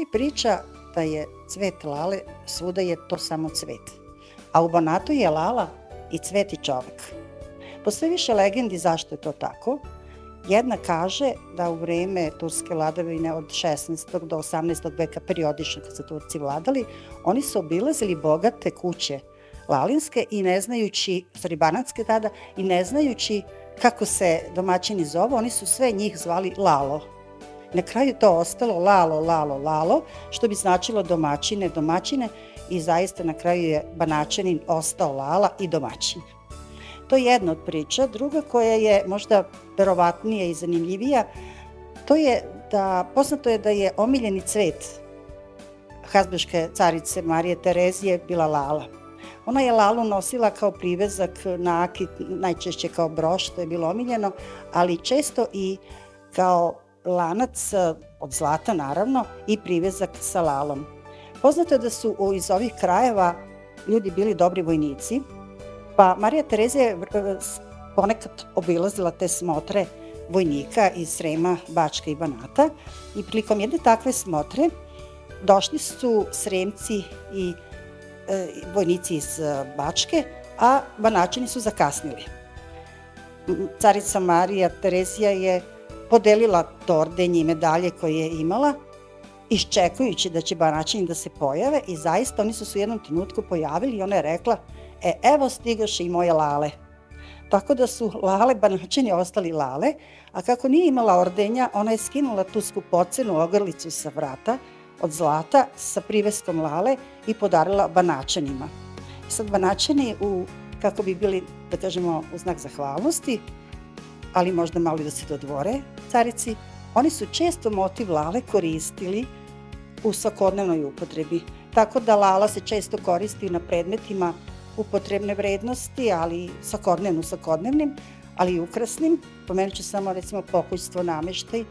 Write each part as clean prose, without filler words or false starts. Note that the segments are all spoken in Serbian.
Postoji priča da je cvet lale, svuda je to samo cvet. A u Banatu je lala i cvet i čovek. Postoji više legendi zašto je to tako. Jedna kaže da u vreme turske vladavine od 16. do 18. veka periodično kad su Turci vladali, oni su obilazili bogate kuće lalinske i ne znajući, banatske tada, i ne znajući kako se domaćini zovu, oni su sve njih zvali Lalo. Na kraju je to ostalo Lalo, Lalo, Lalo, što bi značilo domaćine, domaćine, i zaista na kraju je Banačanin ostao Lala i domaćin. To je jedna od priča. Druga koja je možda verovatnija i zanimljivija, to je da, poznato je da je omiljeni cvet Habsburške carice Marije Terezije bila lala. Ona je lalu nosila kao privezak, nakit, najčešće kao broš, to je bilo omiljeno, ali često i kao lanac od zlata, naravno, i privezak sa lalom. Poznato je da su iz ovih krajeva ljudi bili dobri vojnici, pa Marija Terezija je ponekad obilazila te smotre vojnika iz Srema, Bačke i Banata, i prilikom jedne takve smotre došli su Sremci i vojnici iz Bačke, a Banačani su zakasnili. Carica Marija Terezija je podelila to ordenje i medalje koje je imala, iščekujući da će Banačani da se pojave, i zaista oni su se u jednom trenutku pojavili i ona je rekla: evo stigoše i moje lale. Tako da su lale, Banačani ostali lale, a kako nije imala ordenja, ona je skinula tu skupocenu ogrlicu sa vrata od zlata sa priveskom lale i podarila Banačanima. Sad Banačani, kako bi bili, da kažemo, u znak zahvalnosti, ali možda malo i da se dodvore carici, oni su često motiv lale koristili u svakodnevnoj upotrebi. Tako da lala se često koristi na predmetima upotrebne vrednosti, ali svakodnevnim, ali i ukrasnim. Pomenut ću samo recimo pokućstvo, nameštaj.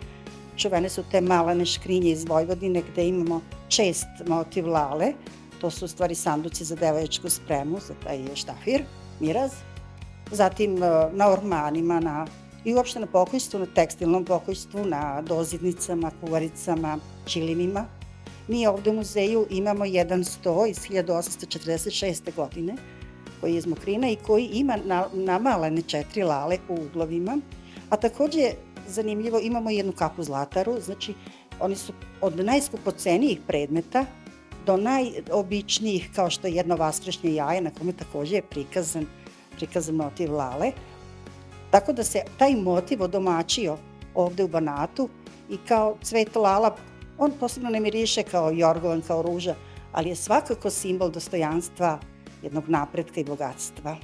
Čuvene su te malane škrinje iz Vojvodine gde imamo čest motiv lale. To su u stvari sanduci za devojačku spremu, za taj štafir, miraz. Zatim na ormanima, i uopšte na pokućstvu, na tekstilnom pokućstvu, na dozidnicama, kuvaricama, čilimima. Mi ovde u muzeju imamo jedan sto iz 1846. godine, koji je iz Mokrina i koji ima namalane 4 lale u uglovima, a takođe zanimljivo, imamo jednu kapu zlataru, znači oni su od najskupocenijih predmeta do najobičnijih, kao što je jedno vaskrešnje jaje na kome takođe je prikazan motiv lale. Tako da se taj motiv odomaćio ovde u Banatu i kao cvet lala, on posebno ne miriše kao jorgovan, kao ruža, ali je svakako simbol dostojanstva, jednog napretka i bogatstva.